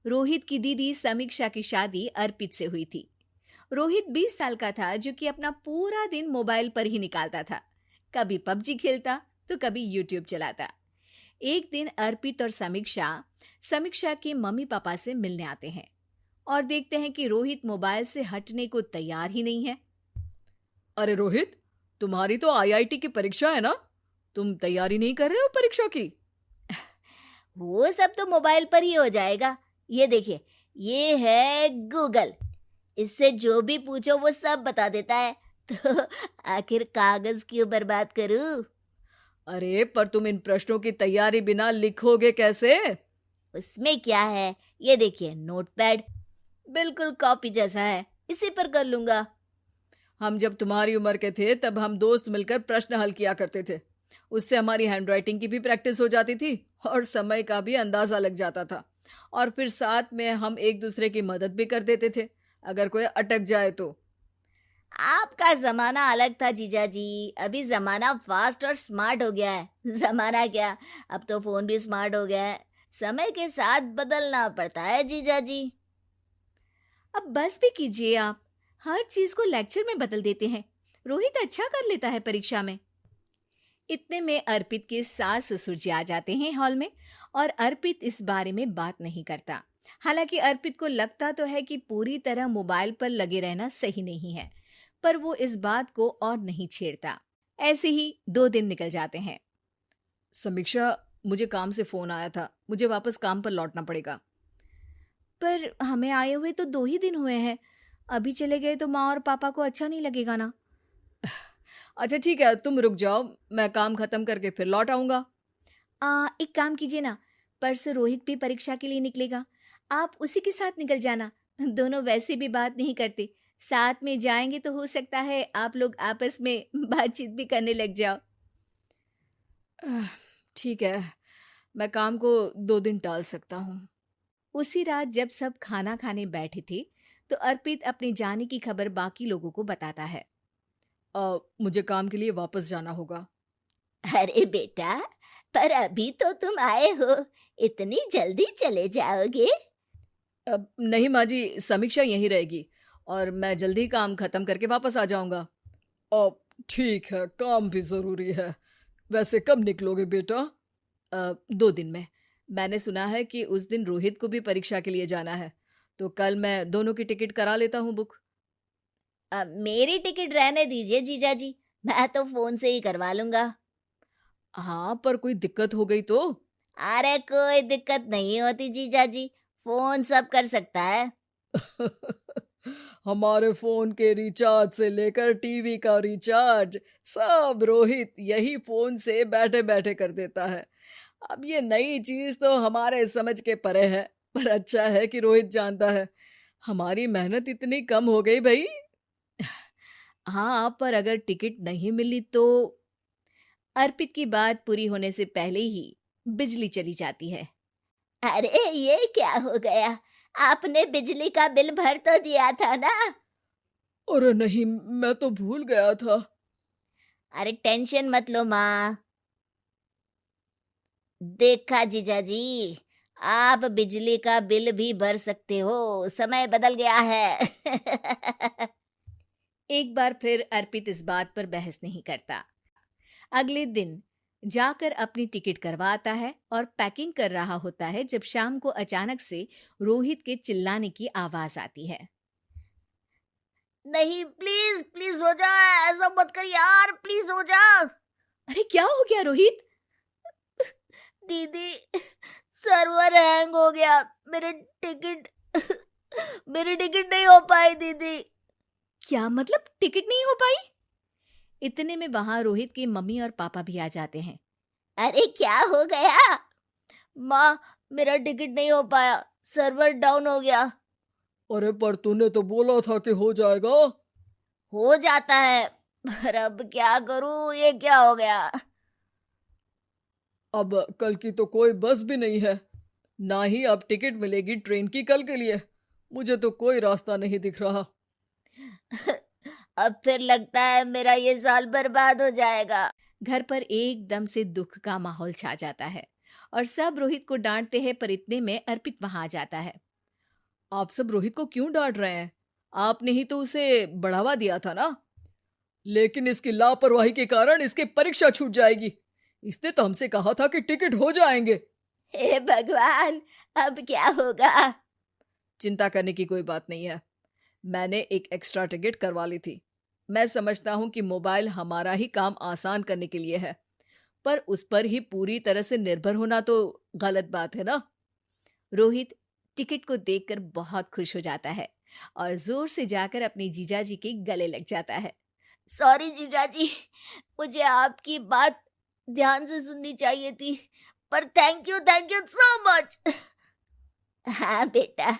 रोहित की दीदी समीक्षा की शादी अर्पित से हुई थी। रोहित 20 साल का था, जो कि अपना पूरा दिन मोबाइल पर ही निकालता था। कभी पबजी खेलता तो कभी यूट्यूब चलाता। एक दिन अर्पित और समीक्षा समीक्षा के मम्मी पापा से मिलने आते हैं और देखते हैं कि रोहित मोबाइल से हटने को तैयार ही नहीं है। अरे रोहित, तुम्हारी तो आईआईटी की परीक्षा है ना? तुम तैयारी नहीं कर रहे हो परीक्षा की? वो सब तो मोबाइल पर ही हो जाएगा। ये देखिए, ये है गूगल। इससे जो भी पूछो वो सब बता देता है। तो आखिर कागज क्यों बर्बाद करूं? अरे पर तुम इन प्रश्नों की तैयारी बिना लिखोगे कैसे? उसमें क्या है, ये देखिए नोटपैड, बिल्कुल कॉपी जैसा है, इसी पर कर लूंगा। हम जब तुम्हारी उम्र के थे तब हम दोस्त मिलकर प्रश्न हल किया करते थे। उससे हमारी हैंडराइटिंग की भी प्रैक्टिस हो जाती थी और समय का भी अंदाजा लग जाता था। और फिर साथ में हम एक दूसरे की मदद भी कर देते थे अगर कोई अटक जाए तो। आपका जमाना अलग था जीजा जी। अभी जमाना फास्ट और स्मार्ट हो गया है। जमाना क्या, अब तो फोन भी स्मार्ट हो गया है। समय के साथ बदलना पड़ता है जीजा जी। अब बस भी कीजिए आप, हर चीज को लेक्चर में बदल देते हैं। रोहित अच्छा कर लेता है परीक्षा में। इतने में अर्पित के सास ससुर जी आ जाते हैं हॉल में, और अर्पित इस बारे में बात नहीं करता। हालांकि अर्पित को लगता तो है कि पूरी तरह मोबाइल पर लगे रहना सही नहीं है, पर वो इस बात को और नहीं छेड़ता। ऐसे ही 2 दिन निकल जाते हैं। समीक्षा, मुझे काम से फोन आया था, मुझे वापस काम पर लौटना पड़ेगा। पर हमें आए हुए तो 2 ही दिन हुए हैं। अभी चले गए तो माँ और पापा को अच्छा नहीं लगेगा ना। अच्छा ठीक है, तुम रुक जाओ, मैं काम खत्म करके फिर लौट आऊंगा। एक काम कीजिए ना, परसों रोहित भी परीक्षा के लिए निकलेगा, आप उसी के साथ निकल जाना। दोनों वैसे भी बात नहीं करते, साथ में जाएंगे तो हो सकता है आप लोग आपस में बातचीत भी करने लग जाओ। आह, ठीक है, मैं काम को 2 दिन टाल सकता हूँ। उसी रात जब सब खाना खाने बैठे थे, तो अर्पित अपने जाने की खबर बाकी लोगों को बताता है। मुझे काम के लिए वापस जाना होगा। अरे बेटा, पर अभी तो तुम आए हो, इतनी जल्दी चले जाओगे? नहीं माँ जी, समीक्षा यहीं रहेगी और मैं जल्दी काम खत्म करके वापस आ जाऊंगा। अब ठीक है, काम भी जरूरी है। वैसे कब निकलोगे बेटा? 2 दिन में। मैंने सुना है कि उस दिन रोहित को भी परीक्षा के लिए जाना है, तो कल मैं दोनों की टिकट करा लेता हूँ बुक। मेरी टिकट रहने दीजिए जीजा जी, मैं तो फोन से ही करवा लूंगा। हाँ, पर कोई दिक्कत हो गई तो? अरे कोई दिक्कत नहीं होती जीजा जी, फोन सब कर सकता है। हमारे फोन के रिचार्ज से लेकर टीवी का रिचार्ज सब रोहित यही फोन से बैठे बैठे कर देता है। अब ये नई चीज तो हमारे समझ के परे है, पर अच्छा है कि रोहित जानता है। हमारी मेहनत इतनी कम हो गई भाई। हाँ, पर अगर टिकट नहीं मिली तो? अर्पित की बात पूरी होने से पहले ही बिजली चली जाती है। अरे ये क्या हो गया, आपने बिजली का बिल भर तो दिया था ना? अरे नहीं, मैं तो भूल गया था। अरे टेंशन मत लो माँ। देखा जीजा जी, आप बिजली का बिल भी भर सकते हो, समय बदल गया है। एक बार फिर अर्पित इस बात पर बहस नहीं करता। अगले दिन जाकर अपनी टिकट करवाता है और पैकिंग कर रहा होता है, जब शाम को अचानक से रोहित के चिल्लाने की आवाज आती है। नहीं, प्लीज प्लीज हो जा, ऐसा मत कर यार, प्लीज हो जा। अरे क्या हो गया रोहित? दीदी, सर्वर हैंग हो गया, मेरे टिकट मेरी टिकट नहीं हो पाई दीदी। क्या मतलब टिकट नहीं हो पाई? इतने में वहां रोहित के मम्मी और पापा भी आ जाते हैं। अरे क्या हो गया? माँ, मेरा टिकट नहीं हो पाया, सर्वर डाउन हो गया। अरे पर तूने तो बोला था कि हो जाएगा। हो जाता है, पर अब क्या करूं, ये क्या हो गया? अब कल की तो कोई बस भी नहीं है, ना ही अब टिकट मिलेगी ट्रेन की कल के लिए। मुझे तो कोई रास्ता नहीं दिख रहा। अब फिर लगता है मेरा ये साल बर्बाद हो जाएगा। घर पर एकदम से दुख का माहौल छा जाता है और सब रोहित को डांटते हैं, पर इतने में अर्पित वहां आ जाता है। आप सब रोहित को क्यों डांट रहे हैं? आपने ही तो उसे बढ़ावा दिया था ना। लेकिन इसकी लापरवाही के कारण इसकी परीक्षा छूट जाएगी। इसने तो हमसे कहा था कि टिकट हो जाएंगे। हे भगवान, अब क्या होगा? चिंता करने की कोई बात नहीं है। मैंने एक एक्स्ट्रा टिकट करवा ली थी। मैं समझता हूँ कि मोबाइल हमारा ही काम आसान करने के लिए है, पर उस पर ही पूरी तरह से निर्भर होना तो गलत बात है ना। रोहित टिकट को देखकर बहुत खुश हो जाता है और जोर से जाकर अपने जीजाजी के गले लग जाता है। सॉरी जीजाजी, मुझे आपकी बात ध्यान से सुननी चाहिए थी, पर थैंक यू सो मच। हाँ बेटा,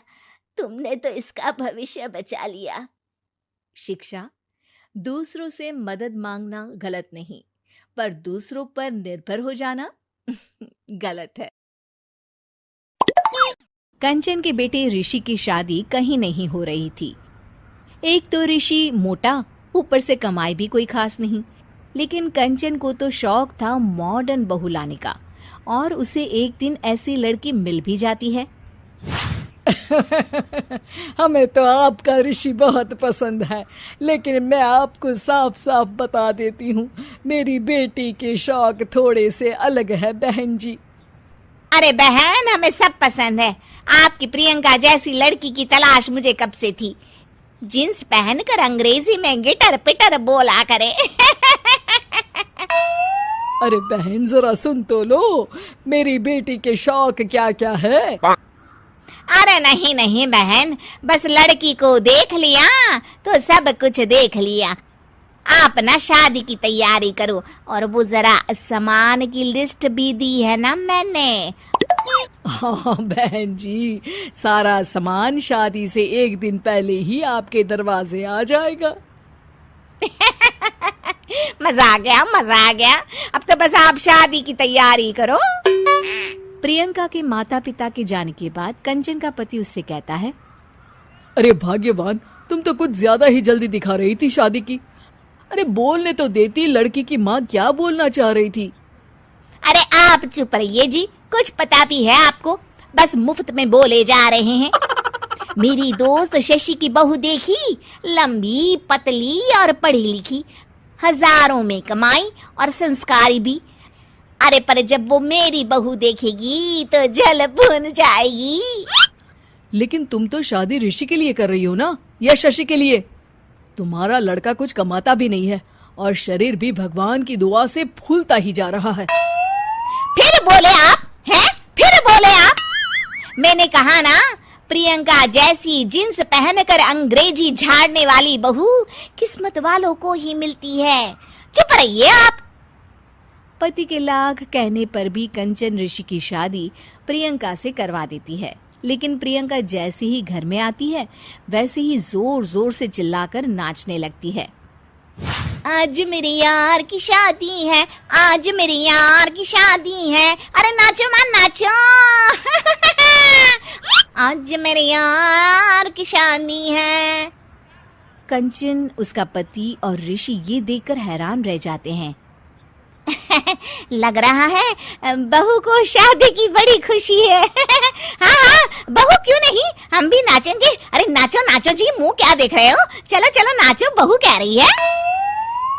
तुमने तो इसका भविष्य बचा लिया। शिक्षा, दूसरों से मदद मांगना गलत नहीं, पर दूसरों पर निर्भर हो जाना गलत है। कंचन के बेटे ऋषि की शादी कहीं नहीं हो रही थी। एक तो ऋषि मोटा, ऊपर से कमाई भी कोई खास नहीं, लेकिन कंचन को तो शौक था मॉडर्न बहू लाने का, और उसे एक दिन ऐसी लड़की मिल भी जाती है। हमें तो आपका ऋषि बहुत पसंद है, लेकिन मैं आपको साफ साफ बता देती हूँ, मेरी बेटी के शौक थोड़े से अलग है बहन जी। अरे बहन, हमें सब पसंद है। आपकी प्रियंका जैसी लड़की की तलाश मुझे कब से थी। जींस पहनकर अंग्रेजी में गिटर पिटर बोला करे। अरे बहन, जरा सुन तो लो, मेरी बेटी के शौक क्या क्या है। अरे नहीं नहीं बहन, बस लड़की को देख लिया तो सब कुछ देख लिया। आप ना शादी की तैयारी करो, और वो जरा सामान की लिस्ट भी दी है ना मैंने। हाँ बहन जी, सारा सामान शादी से एक दिन पहले ही आपके दरवाजे आ जाएगा। मजा आ गया। अब तो बस आप शादी की तैयारी करो। प्रियंका के माता पिता के जाने के बाद कंचन का पति उससे कहता है, अरे भाग्यवान, तुम तो कुछ ज्यादा ही जल्दी दिखा रही थी शादी की। अरे बोलने तो देती, लड़की की माँ क्या बोलना चाह रही थी। अरे आप चुप रहिए जी, कुछ पता भी है आपको, बस मुफ्त में बोले जा रहे हैं। मेरी दोस्त शशि की बहू देखी, लंबी पतली और पढ़ी लिखी, हजारों में कमाई और संस्कारी भी। अरे पर जब वो मेरी बहू देखेगी तो जल भुन जाएगी। लेकिन तुम तो शादी ऋषि के लिए कर रही हो ना, या शशि के लिए? तुम्हारा लड़का कुछ कमाता भी नहीं है और शरीर भी भगवान की दुआ से फूलता ही जा रहा है। फिर बोले आप हैं? फिर बोले आप? मैंने कहा ना, प्रियंका जैसी जींस पहनकर अंग्रेजी झाड़ने वाली बहू किस्मत वालों को ही मिलती है। चुप रहिए आप। पति के लाख कहने पर भी कंचन ऋषि की शादी प्रियंका से करवा देती है, लेकिन प्रियंका जैसे ही घर में आती है वैसे ही जोर जोर से चिल्लाकर नाचने लगती है। आज मेरे यार की शादी है, आज मेरे यार की शादी है, अरे नाचो मां नाचो। आज मेरे यार की शादी है। कंचन, उसका पति और ऋषि ये देखकर हैरान रह जाते हैं। लग रहा है बहू को शादी की बड़ी खुशी है। हाँ हाँ, बहू क्यों नहीं, हम भी नाचेंगे। अरे नाचो नाचो जी, मुंह क्या देख रहे हो, चलो चलो नाचो, बहू कह रही है।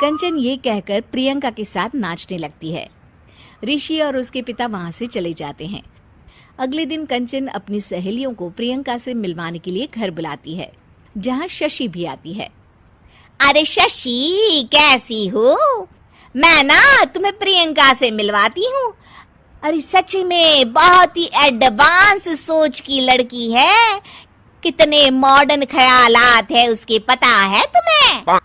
कंचन ये कहकर प्रियंका के साथ नाचने लगती है। ऋषि और उसके पिता वहां से चले जाते हैं। अगले दिन कंचन अपनी सहेलियों को प्रियंका से मिलवाने के लिए घर बुलाती है, जहाँ शशि भी आती है। अरे शशि, कैसी हो? मैं ना तुम्हें प्रियंका से मिलवाती हूँ। अरे सच में बहुत ही एडवांस सोच की लड़की है, कितने मॉडर्न ख्यालात है उसके, पता है तुम्हें?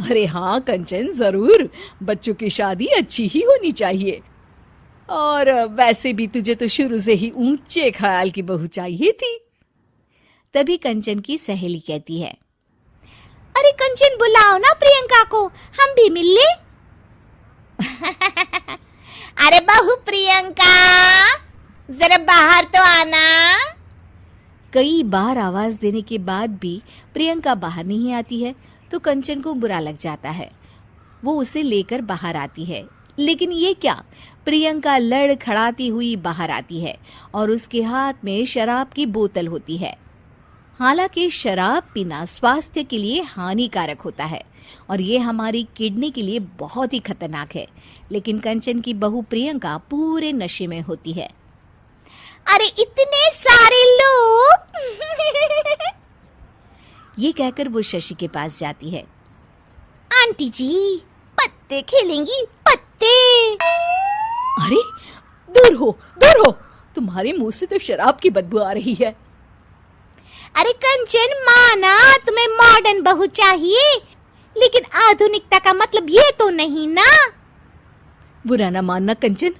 अरे हाँ कंचन, जरूर। बच्चों की शादी अच्छी ही होनी चाहिए, और वैसे भी तुझे तो शुरू से ही ऊंचे ख्याल की बहू चाहिए थी। तभी कंचन की सहेली कहती है, अरे कंचन, बुलाओ ना प्रियंका को, हम भी मिल ले। अरे बहू प्रियंका, जरा बाहर तो आना। कई बार आवाज देने के बाद भी प्रियंका बाहर नहीं आती है तो कंचन को बुरा लग जाता है। वो उसे लेकर बाहर आती है, लेकिन ये क्या, प्रियंका लड़खड़ाती हुई बाहर आती है और उसके हाथ में शराब की बोतल होती है। हालांकि शराब पीना स्वास्थ्य के लिए हानिकारक होता है और ये हमारी किडनी के लिए बहुत ही खतरनाक है, लेकिन कंचन की बहू प्रियंका पूरे नशे में होती है। अरे इतने सारे लोग ये कहकर वो शशि के पास जाती है। आंटी जी, पत्ते खेलेंगी? पत्ते? अरे दूर हो, दूर हो, तुम्हारे मुंह से तो शराब की बदबू आ रही है। अरे कंचन, माना तुम्हें मॉडर्न बहू चाहिए, लेकिन आधुनिकता का मतलब ये तो नहीं ना। बुरा ना मानना कंचन,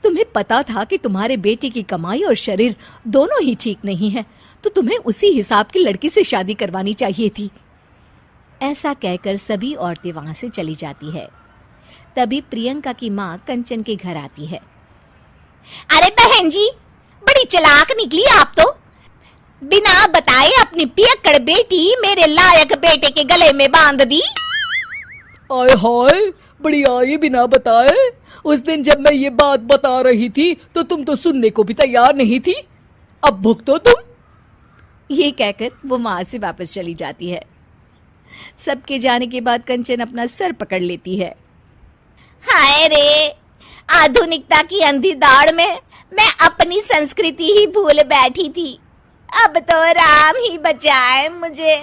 तुम्हें पता था कि तुम्हारे बेटे की कमाई और शरीर दोनों ही ठीक नहीं है, तो तुम्हें उसी हिसाब की लड़की से शादी करवानी चाहिए थी। ऐसा कहकर सभी औरतें वहां से चली जाती है। तभी प्रियंका की माँ कंचन के घर आती है। अरे बहन जी, बड़ी चालाक निकली आप तो। बिना बताए अपनी पियक्कड़ बेटी मेरे लायक बेटे के गले में बांध दी। आय हाय, बड़ी आई बिना बताए। उस दिन जब मैं ये बात बता रही थी तो तुम तो सुनने को भी तैयार नहीं थी। अब भुगतो तुम। ये कहकर वो वहां से वापस चली जाती है। सबके जाने के बाद कंचन अपना सर पकड़ लेती है। हाय रे, आधुनिकता की अंधी दौड़ में मैं अपनी संस्कृति ही भूल बैठी थी। अब तो राम ही बचाए मुझे।